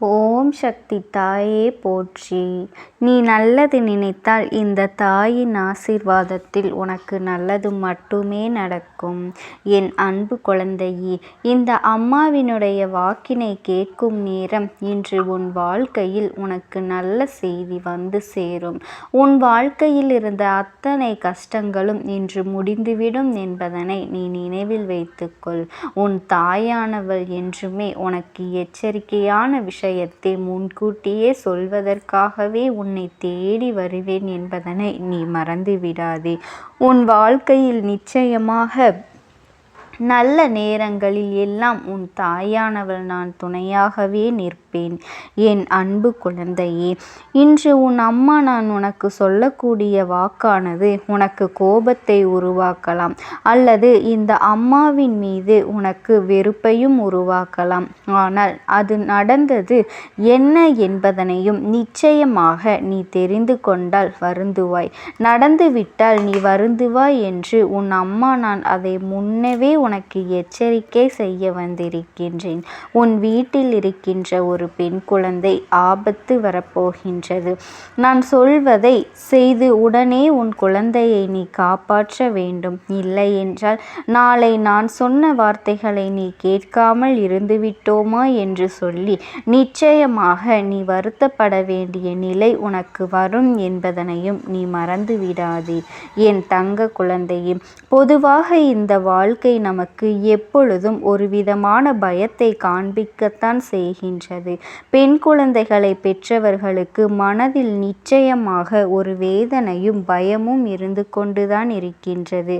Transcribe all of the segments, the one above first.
ஓம் சக்தி தாயே போற்றி. நீ நல்லது நினைத்தால் இந்த தாயின் ஆசீர்வாதத்தில் உனக்கு நல்லது மட்டுமே நடக்கும். என் அன்பு குழந்தையே, இந்த அம்மாவினுடைய வாக்கினை கேட்கும் நேரம் இன்று உன் வாழ்க்கையில் உனக்கு நல்ல செய்தி வந்து சேரும். உன் வாழ்க்கையில் இருந்த அத்தனை கஷ்டங்களும் இன்று முடிந்துவிடும் என்பதனை நீ நினைவில் வைத்துக்கொள். உன் தாயானவள் என்றுமே உனக்கு எச்சரிக்கையான விஷயத்தை முன்கூட்டியே சொல்வதற்காகவே உன்னை தேடி வருவேன் என்பதனை நீ மறந்துவிடாதே. உன் வாழ்க்கையில் நிச்சயமாக நல்ல நேரங்களில் எல்லாம் உன் தாயானவள் நான் துணையாகவே நிற்பேன். என் அன்பு குழந்தையே, இன்று உன் அம்மா நான் உனக்கு சொல்லக்கூடிய வாக்கானது உனக்கு கோபத்தை உருவாக்கலாம், அல்லது இந்த அம்மாவின் மீது உனக்கு வெறுப்பையும் உருவாக்கலாம். ஆனால் அது நடந்தது என்ன என்பதனையும் நிச்சயமாக நீ தெரிந்து கொண்டால் வருந்துவாய். நடந்துவிட்டால் நீ வருந்துவாய் என்று உன் அம்மா நான் அதை முன்னவே உனக்கு எச்சரிக்கை செய்ய வந்திருக்கின்றேன். உன் வீட்டில் இருக்கின்ற ஒரு பெண் குழந்தை ஆபத்து வரப்போகின்றது. நான் சொல்வதை செய்து உடனே உன் குழந்தையை நீ காப்பாற்ற வேண்டும். இல்லை என்றால் நாளை நான் சொன்ன வார்த்தைகளை நீ கேட்காமல் இருந்துவிட்டோமா என்று சொல்லி நிச்சயமாக நீ வருத்தப்பட வேண்டிய நிலை உனக்கு வரும் என்பதனையும் நீ மறந்து விடாதே. என் தங்க குழந்தையே, பொதுவாக இந்த வாழ்க்கை நமக்கு எப்பொழுதும் ஒரு விதமான பயத்தை காண்பிக்கத்தான் செய்கின்றது. பெண் குழந்தைகளை பெற்றவர்களுக்கு மனதில் நிச்சயமாக ஒரு வேதனையும் பயமும் இருந்து கொண்டுதான் இருக்கின்றது.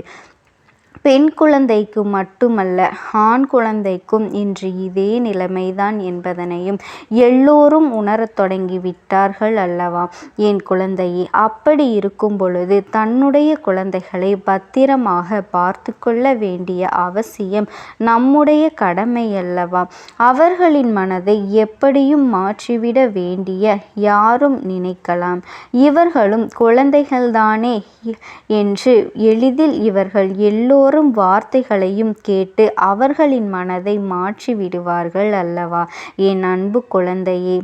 பெண் குழந்தைக்கு மட்டுமல்ல, ஆண் குழந்தைக்கும் இன்று இதே நிலைமைதான் என்பதனையும் எல்லோரும் உணரத் தொடங்கிவிட்டார்கள் அல்லவா என் குழந்தையே. அப்படி இருக்கும் பொழுது தன்னுடைய குழந்தைகளை பத்திரமாக பார்த்து கொள்ள வேண்டிய அவசியம் நம்முடைய கடமை அல்லவா. அவர்களின் மனதை எப்படியும் மாற்றிவிட வேண்டிய யாரும் நினைக்கலாம். இவர்களும் குழந்தைகள்தானே என்று எளிதில் இவர்கள் எல்லோரும் வார்த்தைகளையும் கேட்டு அவர்களின் மனதை மாற்றி விடுவார்கள் அல்லவா என் அன்பு குழந்தையே.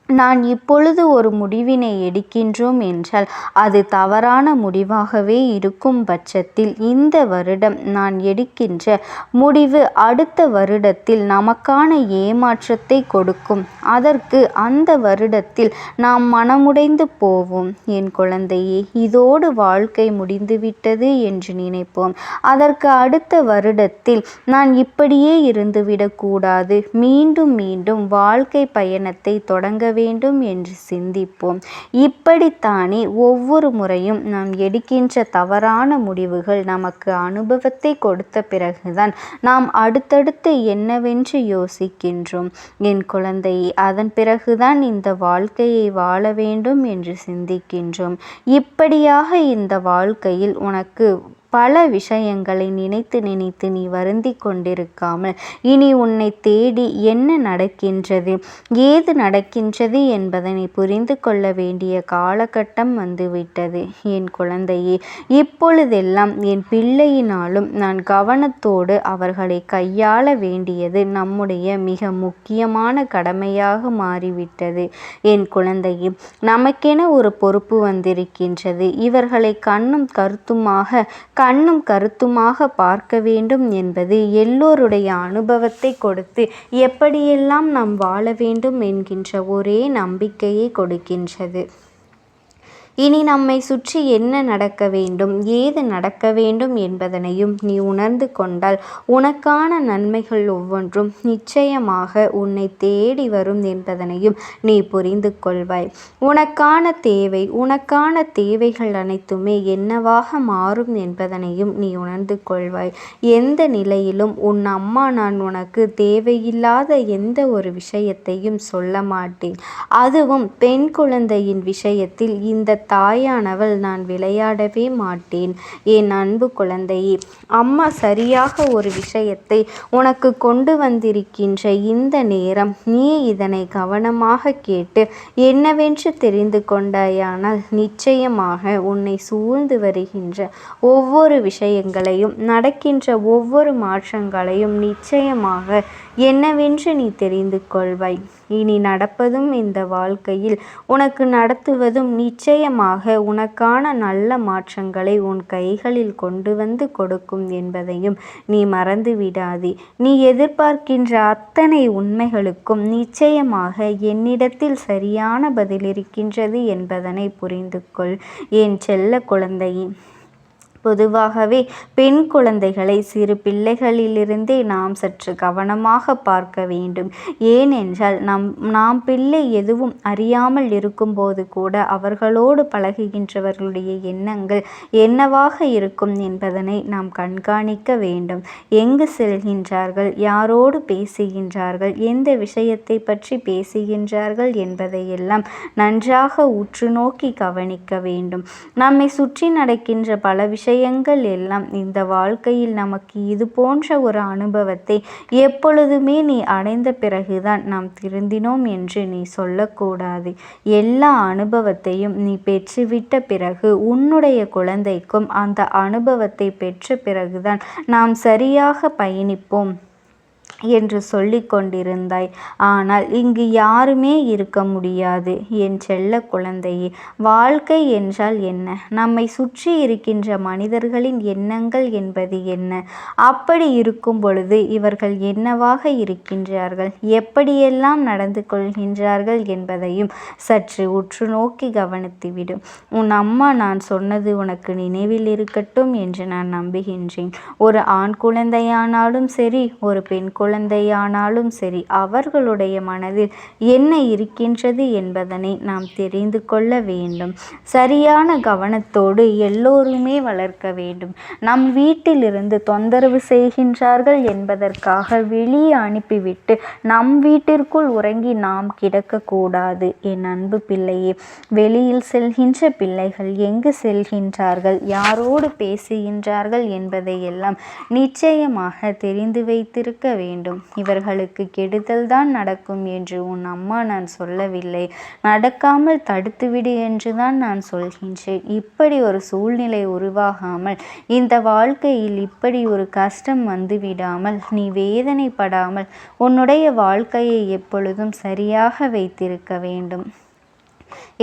நான் இப்பொழுது ஒரு முடிவினை எடுக்கின்றோம் என்றால் அது தவறான முடிவாகவே இருக்கும் பட்சத்தில் இந்த வருடம் நான் எடுக்கின்ற முடிவு அடுத்த வருடத்தில் நமக்கான ஏமாற்றத்தை கொடுக்கும். அதற்கு அந்த வருடத்தில் நாம் மனமுடைந்து போவோம். என் குழந்தையே, இதோடு வாழ்க்கை முடிந்துவிட்டது என்று நினைப்போம். அதற்கு அடுத்த வருடத்தில் நான் இப்படியே இருந்துவிடக்கூடாது, மீண்டும் மீண்டும் வாழ்க்கை பயணத்தை தொடங்க வேண்டும் என்று சிந்திப்போம். இப்படித்தானே ஒவ்வொரு முறையும் நாம் எடுக்கின்ற தவறான முடிவுகள் நமக்கு அனுபவத்தை கொடுத்த பிறகுதான் நாம் அடுத்தடுத்து என்னவென்று யோசிக்கின்றோம். என் குழந்தையே, அதன் பிறகுதான் இந்த வாழ்க்கையை வாழ வேண்டும் என்று சிந்திக்கின்றோம். இப்படியாக இந்த வாழ்க்கையில் உனக்கு பல விஷயங்களை நினைத்து நினைத்து நீ வருந்தி கொண்டிருக்காமல் இனி உன்னை தேடி என்ன நடக்கின்றது, ஏது நடக்கின்றது என்பதனை புரிந்து கொள்ள வேண்டிய காலகட்டம் வந்துவிட்டது. என் குழந்தையே, இப்பொழுதெல்லாம் என் பிள்ளையினாலும் நான் கவனத்தோடு அவர்களை கையாள வேண்டியது நம்முடைய மிக முக்கியமான கடமையாக மாறிவிட்டது. என் குழந்தையே, நமக்கென ஒரு பொறுப்பு வந்திருக்கின்றது. இவர்களை கண்ணும் கருத்துமாக பார்க்க வேண்டும் என்பது எல்லோருடைய அனுபவத்தை கொடுத்து எப்படியெல்லாம் நாம் வாழ வேண்டும் என்கின்ற ஒரே நம்பிக்கையை கொடுக்கின்றது. இனி நம்மை சுற்றி என்ன நடக்க வேண்டும், ஏது நடக்க வேண்டும் என்பதனையும் நீ உணர்ந்து கொண்டால் உனக்கான நன்மைகள் ஒவ்வொன்றும் நிச்சயமாக உன்னை தேடி வரும் என்பதனையும் நீ புரிந்து கொள்வாய். உனக்கான தேவைகள் அனைத்துமே என்னவாக மாறும் என்பதனையும் நீ உணர்ந்து கொள்வாய். எந்த நிலையிலும் உன் அம்மா நான் உனக்கு தேவையில்லாத எந்த ஒரு விஷயத்தையும் சொல்ல மாட்டேன். அதுவும் பெண் குழந்தையின் விஷயத்தில் இந்த தாயானவள் நான் விளையாடவே மாட்டேன். என் அன்பு குழந்தையே, அம்மா சரியாக ஒரு விஷயத்தை உனக்கு கொண்டு வந்திருக்கின்ற இந்த நேரம் நீ இதனை கவனமாக கேட்டு என்னவென்று தெரிந்து கொண்டாயானால் நிச்சயமாக உன்னை சூழ்ந்து வருகின்ற ஒவ்வொரு விஷயங்களையும், நடக்கின்ற ஒவ்வொரு மாற்றங்களையும் நிச்சயமாக என்னவென்று நீ தெரிந்து கொள்வாய். இனி நடப்பதும் இந்த வாழ்க்கையில் உனக்கு நடத்துவதும் நிச்சயமாக உனக்கான நல்ல மாற்றங்களை உன் கைகளில் கொண்டு வந்து கொடுக்கும் என்பதையும் நீ மறந்து விடாதே. நீ எதிர்பார்க்கின்ற அத்தனை உண்மைகளுக்கும் நிச்சயமாக என்னிடத்தில் சரியான பதில் இருக்கின்றது என்பதனை புரிந்து கொள் என் செல்ல குழந்தையே. பொதுவாகவே பெண் குழந்தைகளை சிறு பிள்ளைகளிலிருந்தே நாம் சற்று கவனமாக பார்க்க வேண்டும். ஏனென்றால் நாம் பிள்ளை எதுவும் அறியாமல் இருக்கும்போது கூட அவர்களோடு பழகுகின்றவர்களுடைய எண்ணங்கள் என்னவாக இருக்கும் என்பதனை நாம் கண்காணிக்க வேண்டும். எங்கு செல்கின்றார்கள், யாரோடு பேசுகின்றார்கள், எந்த விஷயத்தை பற்றி பேசுகின்றார்கள் என்பதையெல்லாம் நன்றாக உற்று நோக்கி கவனிக்க வேண்டும். நம்மை சுற்றி நடக்கின்ற பல விஷயங்கள் எல்லாம் இந்த வாழ்க்கையில் நமக்கு இது போன்ற ஒரு அனுபவத்தை எப்பொழுதுமே நீ அடைந்த பிறகுதான் நாம் திருந்தினோம் என்று நீ சொல்லக்கூடாது. எல்லா அனுபவத்தையும் நீ பெற்றுவிட்ட பிறகு உன்னுடைய குழந்தைக்கும் அந்த அனுபவத்தை பெற்ற பிறகுதான் நாம் சரியாக பயணிப்போம் என்று சொல்லி கொண்டிருந்தாய். ஆனால் இங்கு யாருமே இருக்க முடியாது என் செல்ல குழந்தையே. வாழ்க்கை என்றால் என்ன? நம்மை சுற்றி இருக்கின்ற மனிதர்களின் எண்ணங்கள் என்பது என்ன? அப்படி இருக்கும் பொழுது இவர்கள் என்னவாக இருக்கின்றார்கள், எப்படியெல்லாம் நடந்து கொள்கின்றார்கள் என்பதையும் சற்று உற்று நோக்கி கவனித்துவிடும். உன் அம்மா நான் சொன்னது உனக்கு நினைவில் இருக்கட்டும் என்று நான் நம்புகின்றேன். ஒரு ஆண் குழந்தையானாலும் சரி, ஒரு பெண் குழந்தையானாலும் சரி, அவர்களுடைய மனதில் என்ன இருக்கின்றது என்பதனை நாம் தெரிந்து கொள்ள வேண்டும். சரியான கவனத்தோடு எல்லோருமே வளர்க்க வேண்டும். நம் வீட்டிலிருந்து தொந்தரவு செய்கின்றார்கள் என்பதற்காக வெளியே அனுப்பிவிட்டு நம் வீட்டிற்குள் உறங்கி நாம் கிடக்கக்கூடாது என் அன்பு பிள்ளையே. வெளியில் செல்கின்ற பிள்ளைகள் எங்கு செல்கின்றார்கள், யாரோடு பேசுகின்றார்கள் என்பதையெல்லாம் நிச்சயமாக தெரிந்து வைத்திருக்க வேண்டும். இவர்களுக்கு கெடுதல் தான் நடக்கும் என்று உன் அம்மா நான் சொல்லவில்லை. நடக்காமல் தடுத்துவிடு என்றுதான் நான் சொல்கின்றேன். இப்படி ஒரு சூழ்நிலை உருவாகாமல், இந்த வாழ்க்கையில் இப்படி ஒரு கஷ்டம் வந்துவிடாமல் நீ வேதனைப்படாமல் உன்னுடைய வாழ்க்கையை எப்பொழுதும் சரியாக வைத்திருக்க வேண்டும்.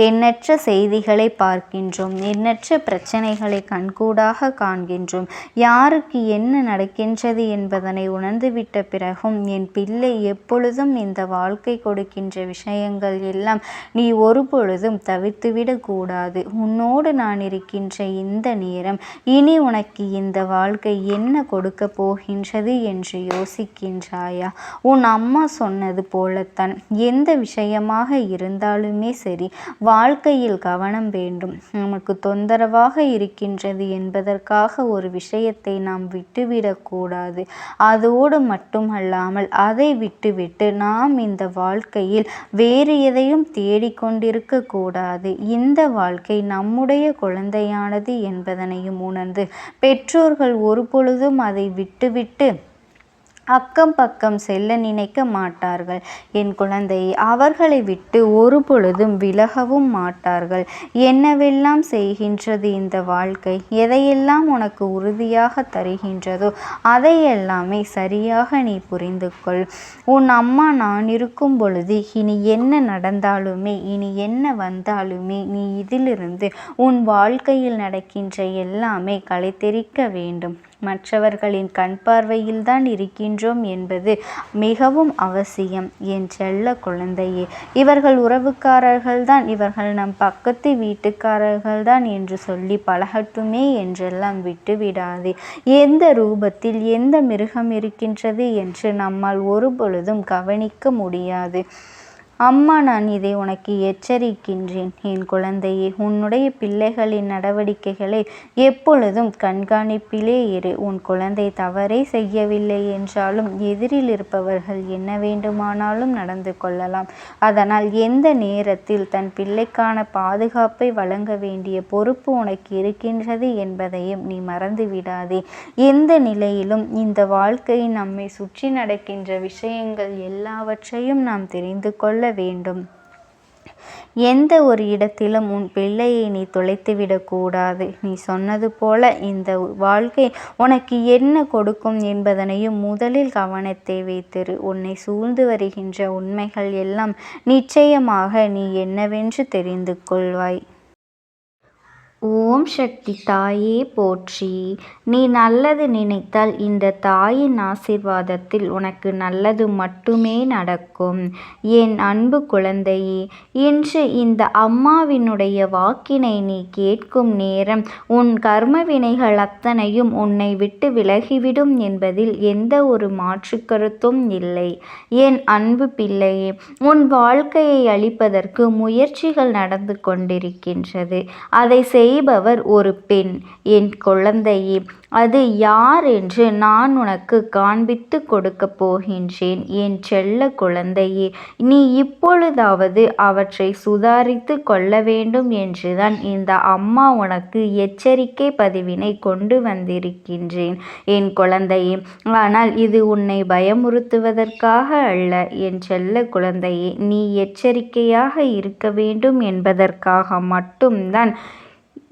எண்ணற்ற செய்திகளை பார்க்கின்றோம், எண்ணற்ற பிரச்சனைகளை கண்கூடாக காண்கின்றோம். யாருக்கு என்ன நடக்கின்றது என்பதனை உணர்ந்துவிட்ட பிறகும் என் பிள்ளை எப்பொழுதும் இந்த வாழ்க்கை கொடுக்கின்ற விஷயங்கள் எல்லாம் நீ ஒரு பொழுதும் தவிர்த்துவிடக்கூடாது. உன்னோடு நான் இருக்கின்ற இந்த நேரம் இனி உனக்கு இந்த வாழ்க்கை என்ன கொடுக்க போகின்றது என்று யோசிக்கின்றாயா? உன் அம்மா சொன்னது போலத்தான் எந்த விஷயமாக இருந்தாலுமே சரி, வாழ்க்கையில் கவனம் வேண்டும். நமக்கு தொந்தரவாக இருக்கின்றது என்பதற்காக ஒரு விஷயத்தை நாம் விட்டுவிடக்கூடாது. அதோடு மட்டுமல்லாமல் அதை விட்டுவிட்டு நாம் இந்த வாழ்க்கையில் வேறு எதையும் தேடிக்கொண்டிருக்க கூடாது. இந்த வாழ்க்கை நம்முடைய குழந்தையானது என்பதனையும் உணர்ந்து பெற்றோர்கள் ஒரு பொழுதும் அதை விட்டுவிட்டு அக்கம் பக்கம் செல்ல நினைக்க மாட்டார்கள் என் குழந்தை. அவர்களை விட்டு ஒரு பொழுதும் விலகவும் மாட்டார்கள். என்னவெல்லாம் செய்கின்றது இந்த வாழ்க்கை, எதையெல்லாம் உனக்கு உறுதியாக தருகின்றதோ அதையெல்லாமே சரியாக நீ புரிந்து கொள். உன் அம்மா நான் இருக்கும் பொழுது இனி என்ன நடந்தாலுமே, இனி என்ன வந்தாலுமே நீ இதிலிருந்து உன் வாழ்க்கையில் நடக்கின்ற எல்லாமே களைத்தெறிக்க வேண்டும். மற்றவர்களின் கண் பார்வையில்தான் இருக்கின்றோம் என்பது மிகவும் அவசியம் என் செல்ல குழந்தையே. இவர்கள் உறவுக்காரர்கள்தான், இவர்கள் நம் பக்கத்து வீட்டுக்காரர்கள்தான் என்று சொல்லி பழகட்டுமே என்றெல்லாம் விட்டுவிடாதே. எந்த ரூபத்தில் எந்த மிருகம் இருக்கின்றது என்று நம்மால் ஒரு பொழுதும் கவனிக்க முடியாது. அம்மா, நான் இதை உனக்கு எச்சரிக்கின்றேன். என் குழந்தையே, உன்னுடைய பிள்ளைகளின் நடவடிக்கைகளை எப்பொழுதும் கண்காணிப்பிலே இரு. உன் குழந்தை தவறே செய்யவில்லை என்றாலும் எதிரில் இருப்பவர்கள் என்ன வேண்டுமானாலும் நடந்து கொள்ளலாம். அதனால் எந்த நேரத்தில் தன் பிள்ளைக்கான பாதுகாப்பை வழங்க வேண்டிய பொறுப்பு உனக்கு இருக்கின்றது என்பதையும் நீ மறந்து விடாதே. எந்த நிலையிலும் இந்த வாழ்க்கை நம்மை சுற்றி நடக்கின்ற விஷயங்கள் எல்லாவற்றையும் நாம் தெரிந்து கொள்ள வேண்டும். எந்த ஒரு இடத்திலும் உன் பிள்ளையை நீ தொலைத்துவிடக்கூடாது. நீ சொன்னது போல இந்த வாழ்க்கை உனக்கு என்ன கொடுக்கும் என்பதனையும் முதலில் கவனத்தை வைத்திரு. உன்னை சூழ்ந்து வருகின்ற உண்மைகள் எல்லாம் நிச்சயமாக நீ என்னவென்று தெரிந்து கொள்வாய். ஓம் சக்தி தாயே போற்றி. நீ நல்லது நினைத்தால் இந்த தாயின் ஆசீர்வாதத்தில் உனக்கு நல்லது மட்டுமே நடக்கும். என் அன்பு குழந்தையே, இன்று இந்த அம்மாவினுடைய வாக்கினை நீ கேட்கும் நேரம் உன் கர்ம வினைகள் அத்தனையும் உன்னை விட்டு விலகிவிடும் என்பதில் எந்த ஒரு மாற்று கருத்தும் இல்லை. என் அன்பு பிள்ளையே, உன் வாழ்க்கையை அழிப்பதற்கு முயற்சிகள் நடந்து கொண்டிருக்கின்றது. அதை செய்பவர் ஒரு பெண். என் குழந்தையே, அது யார் என்று நான் உனக்கு காண்பித்து கொடுக்க போகின்றேன். என் செல்ல குழந்தையே, நீ இப்பொழுதாவது அவற்றை சுதாரித்து கொள்ள வேண்டும் என்றுதான் இந்த அம்மா உனக்கு எச்சரிக்கை பதிவினை கொண்டு வந்திருக்கின்றேன் என் குழந்தையே. ஆனால் இது உன்னை பயமுறுத்துவதற்காக அல்ல என் செல்ல குழந்தையே. நீ எச்சரிக்கையாக இருக்க வேண்டும் என்பதற்காக மட்டும்தான்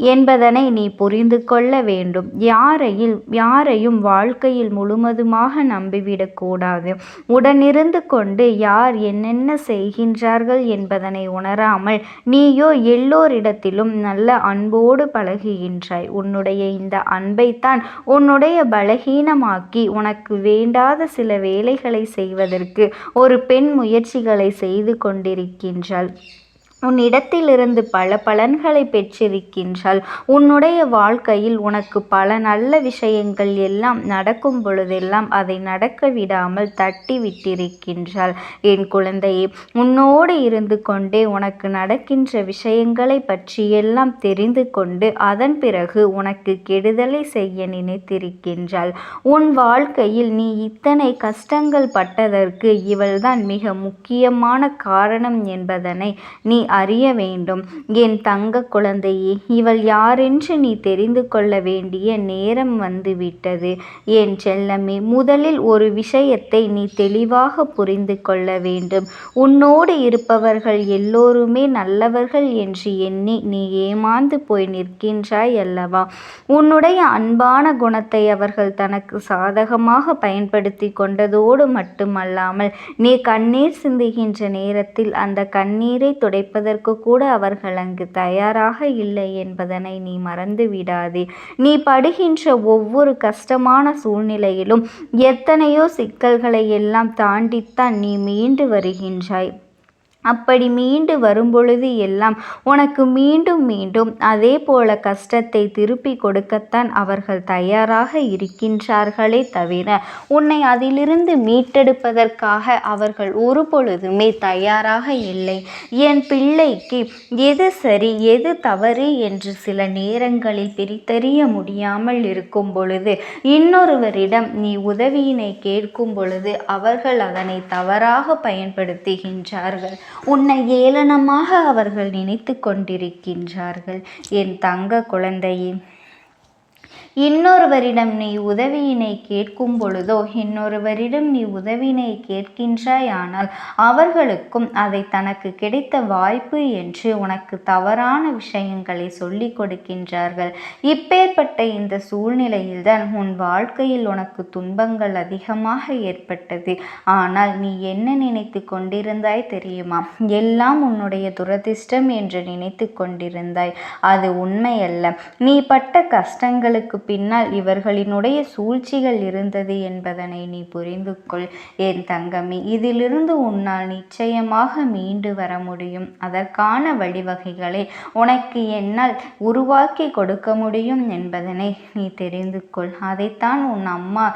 என்பதனை நீ புரிந்து கொள்ள வேண்டும். யாரையும் வாழ்க்கையில் முழுவதுமாக நம்பிவிடக்கூடாது. உடனிருந்து கொண்டு யார் என்னென்ன செய்கின்றார்கள் என்பதனை உணராமல் நீயோ எல்லோரிடத்திலும் நல்ல அன்போடு பழகுகின்றாய். உன்னுடைய இந்த அன்பைத்தான் உன்னுடைய பலகீனமாக்கி உனக்கு வேண்டாத சில வேலைகளை செய்வதற்கு ஒரு பெண் முயற்சிகளை செய்து கொண்டிருக்கின்றாள். உன்னிடத்திலிருந்து பல பலன்களை பெற்றிருக்கின்றாள். உன்னுடைய வாழ்க்கையில் உனக்கு பல நல்ல விஷயங்கள் எல்லாம் நடக்கும் பொழுதெல்லாம் அதை நடக்க விடாமல் தட்டி விட்டிருக்கின்றாள். என் குழந்தையே, உன்னோடு இருந்து கொண்டே உனக்கு நடக்கின்ற விஷயங்களை பற்றியெல்லாம் தெரிந்து கொண்டு அதன் பிறகு உனக்கு கெடுதலை செய்ய நினைத்திருக்கின்றாள். உன் வாழ்க்கையில் நீ இத்தனை கஷ்டங்கள் பட்டதற்கு இவள்தான் மிக முக்கியமான காரணம் என்பதனை நீ அறிய வேண்டும். என் தங்க குழந்தையே, இவள் யாரென்று நீ தெரிந்து கொள்ள வேண்டிய நேரம் வந்துவிட்டது. என் செல்லமே, முதலில் ஒரு விஷயத்தை நீ தெளிவாக புரிந்து கொள்ள வேண்டும். உன்னோடு இருப்பவர்கள் எல்லோருமே நல்லவர்கள் என்று எண்ணி நீ ஏமாந்து போய் நிற்கின்றாய் அல்லவா? உன்னுடைய அன்பான குணத்தை அவர்கள் தனக்கு சாதகமாக பயன்படுத்தி கொண்டதோடு மட்டுமல்லாமல் நீ கண்ணீர் சிந்துகின்ற நேரத்தில் அந்த கண்ணீரை துடைப்பதற்கு கூட அவர்கள் அங்கு தயாராக இல்லை என்பதனை நீ மறந்து விடாதே. நீ படுகின்ற ஒவ்வொரு கஷ்டமான சூழ்நிலையிலும் எத்தனையோ சிக்கல்களை எல்லாம் தாண்டித்தான் நீ மீண்டு வருகின்றாய். அப்படி மீண்டு வரும்பொழுது எல்லாம் உனக்கு மீண்டும் மீண்டும் அதே போல கஷ்டத்தை திருப்பி கொடுக்கத்தான் அவர்கள் தயாராக இருக்கின்றார்களே தவிர உன்னை அதிலிருந்து மீட்டெடுப்பதற்காக அவர்கள் ஒரு பொழுதுமே தயாராக இல்லை. என் பிள்ளைக்கு எது சரி எது தவறு என்று சில நேரங்களில் பிரித்தறிய முடியாமல் இருக்கும் பொழுது இன்னொருவரிடம் நீ உதவியினை கேட்கும் பொழுது அவர்கள் அதனை தவறாக பயன்படுத்துகின்றார்கள். உன்னை ஏளனமாக அவர்கள் நினைத்து கொண்டிருக்கின்றார்கள். என் தங்க குழந்தையே, இன்னொருவரிடம் நீ உதவியினை கேட்கும் பொழுதோ இன்னொருவரிடம் நீ உதவியினை கேட்கின்றாய். ஆனால் அவர்களுக்கும் அதை தனக்கு கிடைத்த வாய்ப்பு என்று உனக்கு தவறான விஷயங்களை சொல்லி கொடுக்கின்றார்கள். இப்பேற்பட்ட இந்த சூழ்நிலையில்தான் உன் வாழ்க்கையில் உனக்கு துன்பங்கள் அதிகமாக ஏற்பட்டது. ஆனால் நீ என்ன நினைத்து கொண்டிருந்தாய் தெரியுமா? எல்லாம் உன்னுடைய துரதிர்ஷ்டம் என்று நினைத்து கொண்டிருந்தாய். அது உண்மையல்ல. நீ பட்ட கஷ்டங்களுக்கு பின்னால் இவர்களினுடைய சூழ்ச்சிகள் இருந்தது என்பதனை நீ புரிந்து கொள் என் தங்கமே. இதிலிருந்து உன்னால் நிச்சயமாக மீண்டு வர முடியும். அதற்கான வழிவகைகளை உனக்கு என்னால் உருவாக்கி கொடுக்க முடியும் என்பதனை நீ தெரிந்து கொள். அதைத்தான் உன் அம்மா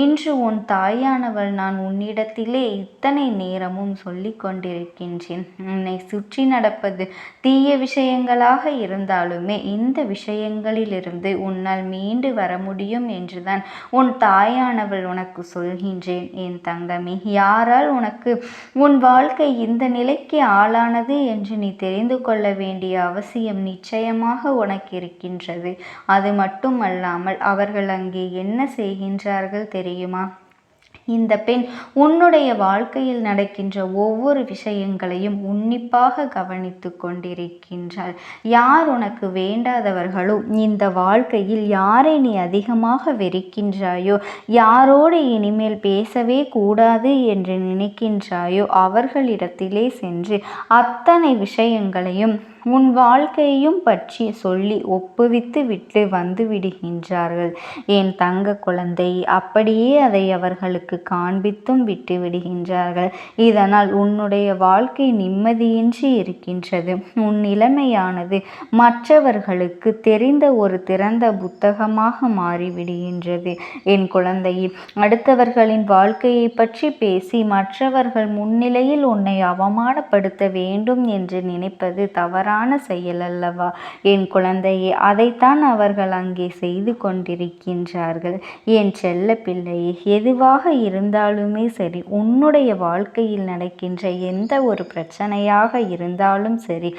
இன்று உன் தாயானவள் நான் உன்னிடத்திலே இத்தனை நேரமும் சொல்லி கொண்டிருக்கின்றேன். உன்னை சுற்றி நடப்பது தீய விஷயங்களாக இருந்தாலுமே இந்த விஷயங்களிலிருந்து உன்னால் மீண்டு வர முடியும் என்றுதான் உன் தாயானவள் உனக்கு சொல்கின்றேன் என் தங்கமே. யாரால் உனக்கு உன் வாழ்க்கை இந்த நிலைக்கு ஆளானது என்று நீ தெரிந்து கொள்ள வேண்டிய அவசியம் நிச்சயமாக உனக்கு இருக்கின்றது. அது மட்டுமல்லாமல் அவர்கள் அங்கே என்ன செய்கின்றார்கள் தெரியுமா? இந்த பெண் உன்னுடைய வாழ்க்கையில் நடக்கின்ற ஒவ்வொரு விஷயங்களையும் உன்னிப்பாக கவனித்து கொண்டிருக்கின்றாள். யார் உனக்கு வேண்டாதவர்களோ, இந்த வாழ்க்கையில் யாரை நீ அதிகமாக வெறுக்கின்றாயோ, யாரோடு இனிமேல் பேசவே கூடாது என்று நினைக்கின்றாயோ அவர்களிடத்திலே சென்று அத்தனை விஷயங்களையும் உன் வாழ்க்கையையும் பற்றி சொல்லி ஒப்புவித்து விட்டு வந்து விடுகின்றார்கள் என் தங்க குழந்தை. அப்படியே அதை அவர்களுக்கு காண்பித்தும் விட்டு விடுகின்றார்கள். இதனால் உன்னுடைய வாழ்க்கை நிம்மதியின்றி இருக்கின்றது. உன் நிலைமையானது மற்றவர்களுக்கு தெரிந்த ஒரு திறந்த புத்தகமாக மாறிவிடுகின்றது என் குழந்தையே. அடுத்தவர்களின் வாழ்க்கையை பற்றி பேசி மற்றவர்கள் முன்னிலையில் உன்னை அவமானப்படுத்த வேண்டும் என்று நினைப்பது தவறான செயல் அல்லவா என் குழந்தையே. அதைத்தான் அவர்கள் அங்கே செய்து கொண்டிருக்கின்றார்கள் என் செல்ல பிள்ளையே. எதுவாக இருந்தாலுமே சரி, உன்னுடைய வாழ்க்கையில் நடக்கின்ற எந்த ஒரு பிரச்சனையாக இருந்தாலும் சரி,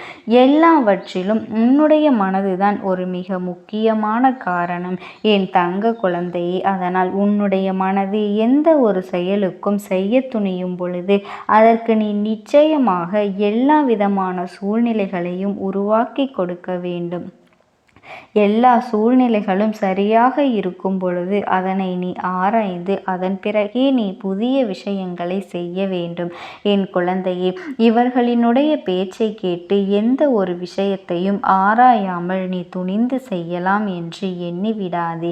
எல்லாவற்றிலும் உன்னுடைய மனதுதான் ஒரு மிக முக்கியமான காரணம் என் தங்க குழந்தையே. அதனால் உன்னுடைய மனது எந்த ஒரு செயலுக்கும் செய்ய துணியும் பொழுது அதற்கு நீ நிச்சயமாக எல்லா விதமான சூழ்நிலைகளையும் உருவாக்கி கொடுக்க வேண்டும். எல்லா சூழ்நிலைகளும் சரியாக இருக்கும் பொழுது அதனை நீ ஆராய்ந்து அதன் பிறகே நீ புதிய விஷயங்களை செய்ய வேண்டும் என் குழந்தையே. இவர்களினுடைய பேச்சை கேட்டு எந்த ஒரு விஷயத்தையும் ஆராயாமல் நீ துணிந்து செய்யலாம் என்று எண்ணி விடாதே.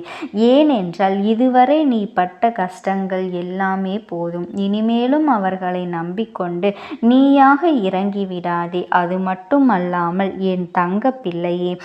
ஏனென்றால் இதுவரை நீ பட்ட கஷ்டங்கள் எல்லாமே போதும். இனிமேலும் அவர்களை நம்பிக்கொண்டு நீயாக இறங்கி விடாதே. அது மட்டுமல்லாமல் என் தங்க பிள்ளையே,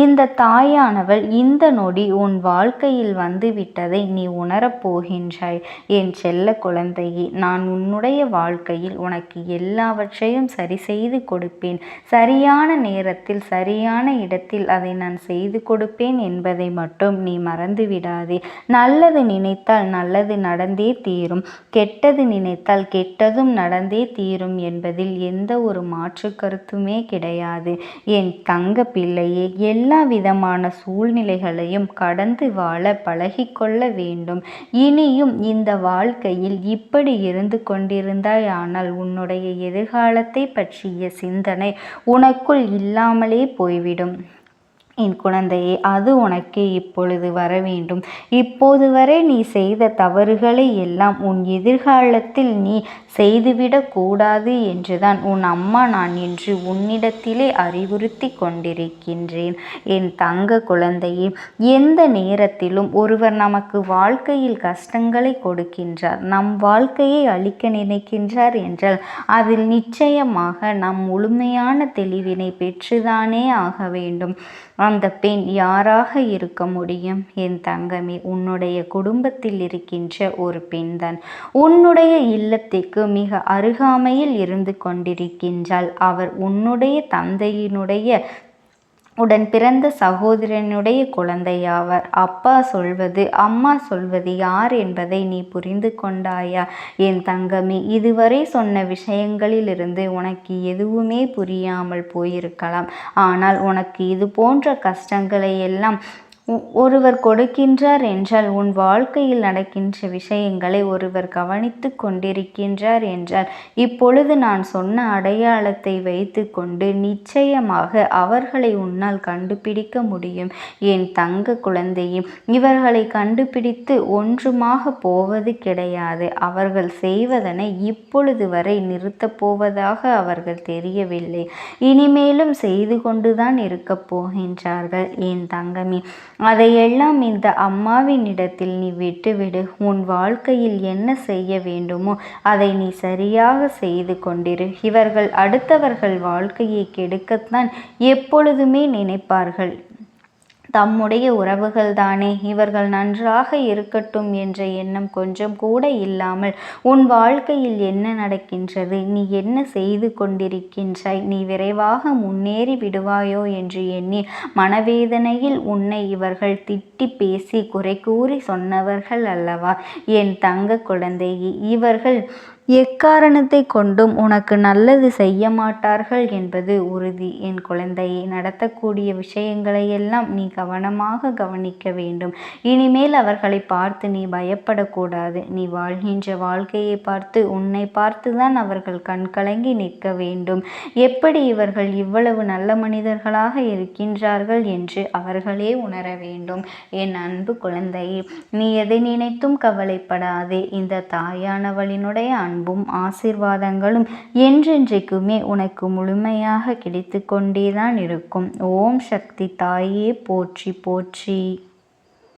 இந்த தாயானவள் இந்த நொடி உன் வாழ்க்கையில் வந்துவிட்டதை நீ உணரப் போகின்றாய் என் செல்ல குழந்தையே. நான் உன்னுடைய வாழ்க்கையில் உனக்கு எல்லாவற்றையும் சரி செய்து கொடுப்பேன். சரியான நேரத்தில் சரியான இடத்தில் அதை நான் செய்து கொடுப்பேன் என்பதை மட்டும் நீ மறந்து விடாதே. நல்லது நினைத்தால் நல்லது நடந்தே தீரும், கெட்டது நினைத்தால் கெட்டதும் நடந்தே தீரும் என்பதில் எந்த ஒரு மாற்று கருத்துமே கிடையாது என் தங்க பிள்ளையே. எல்லா விதமான சூழ்நிலைகளையும் கடந்து வாழ பழகிக்கொள்ள வேண்டும். இனியும் இந்த வாழ்க்கையில் இப்படி இருந்து கொண்டிருந்தாய் ஆனால் உன்னுடைய எதிர்காலத்தை பற்றிய சிந்தனை உனக்குள் இல்லாமலே போய்விடும் என் குழந்தையே. அது உனக்கு இப்பொழுது வர வேண்டும். இப்போது வரை நீ செய்த தவறுகளை எல்லாம் உன் எதிர்காலத்தில் நீ செய்துவிடக் கூடாது என்றுதான் உன் அம்மா நான் என்று உன்னிடத்திலே அறிவுறுத்தி கொண்டிருக்கின்றேன் என் தங்க குழந்தையே. எந்த நேரத்திலும் ஒருவர் நமக்கு வாழ்க்கையில் கஷ்டங்களை கொடுக்கின்றார், நம் வாழ்க்கையை அழிக்க நினைக்கின்றார் என்றால் அதில் நிச்சயமாக நம் முழுமையான தெளிவினை பெற்றுதானே ஆக வேண்டும். அந்த பெண் யாராக இருக்க முடியும் என் தங்கமே? உன்னுடைய குடும்பத்தில் இருக்கின்ற ஒரு பெண்தான். உன்னுடைய இல்லத்திற்கு மிக அருகாமையில் இருந்து கொண்டிருக்கின்றாள். அவர் உன்னுடைய தந்தையினுடைய உடன் பிறந்த சகோதரனுடைய குழந்தையாவர். அப்பா சொல்வது அம்மா சொல்வது யார் என்பதை நீ புரிந்து கொண்டாயா என் தங்கமே? இதுவரை சொன்ன விஷயங்களிலிருந்து உனக்கு எதுவுமே புரியாமல் போயிருக்கலாம். ஆனால் உனக்கு இது போன்ற கஷ்டங்களை எல்லாம் ஒருவர் கொடுக்கின்றார் என்றால், உன் வாழ்க்கையில் நடக்கின்ற விஷயங்களை ஒருவர் கவனித்து கொண்டிருக்கின்றார் என்றால், இப்பொழுது நான் சொன்ன அடையாளத்தை வைத்து கொண்டு நிச்சயமாக அவர்களை உன்னால் கண்டுபிடிக்க முடியும் என் தங்க குழந்தையே. இவர்களை கண்டுபிடித்து ஒன்றுமாக போவது கிடையாது. அவர்கள் செய்வதனை இப்பொழுது வரை நிறுத்தப் போவதாக அவர்கள் தெரியவில்லை. இனிமேலும் செய்து கொண்டுதான் இருக்கப் போகின்றார்கள் என் தங்கமே. அதையெல்லாம் இந்த அம்மாவினிடத்தில் நீ விட்டுவிடு. உன் வாழ்க்கையில் என்ன செய்ய வேண்டுமோ அதை நீ சரியாக செய்து கொண்டிரு. இவர்கள் அடுத்தவர்கள் வாழ்க்கையை கெடுக்கத்தான் எப்பொழுதுமே நினைப்பார்கள். தம்முடைய உறவுகள்தானே, இவர்கள் நன்றாக இருக்கட்டும் என்ற எண்ணம் கொஞ்சம் கூட இல்லாமல் உன் வாழ்க்கையில் என்ன நடக்கின்றது, நீ என்ன செய்து கொண்டிருக்கின்றாய், நீ விரைவாக முன்னேறி விடுவாயோ என்று எண்ணி மனவேதனையில் உன்னை இவர்கள் திட்டி பேசி குறை கூறி சொன்னவர்கள் அல்லவா என் தங்க குழந்தையே. இவர்கள் எக்காரணத்தை கொண்டும் உனக்கு நல்லது செய்ய மாட்டார்கள் என்பது உறுதி. என் குழந்தையை, நடத்தக்கூடிய விஷயங்களையெல்லாம் நீ கவனமாக கவனிக்க வேண்டும். இனிமேல் அவர்களை பார்த்து நீ பயப்படக்கூடாது. நீ வாழ்கின்ற வாழ்க்கையை பார்த்து, உன்னை பார்த்துதான் அவர்கள் கண்கலங்கி நிற்க வேண்டும். எப்படி இவர்கள் இவ்வளவு நல்ல மனிதர்களாக இருக்கின்றார்கள் என்று அவர்களே உணர வேண்டும். என் அன்பு குழந்தையே, நீ எதை நினைத்தும் கவலைப்படாதே. இந்த தாயானவளினுடைய அன்பும் ஆசீர்வாதங்களும் என்றென்றைக்குமே உனக்கு முழுமையாக கிடைத்து கொண்டேதான் இருக்கும். ஓம் சக்தி தாயே போற்றி போற்றி.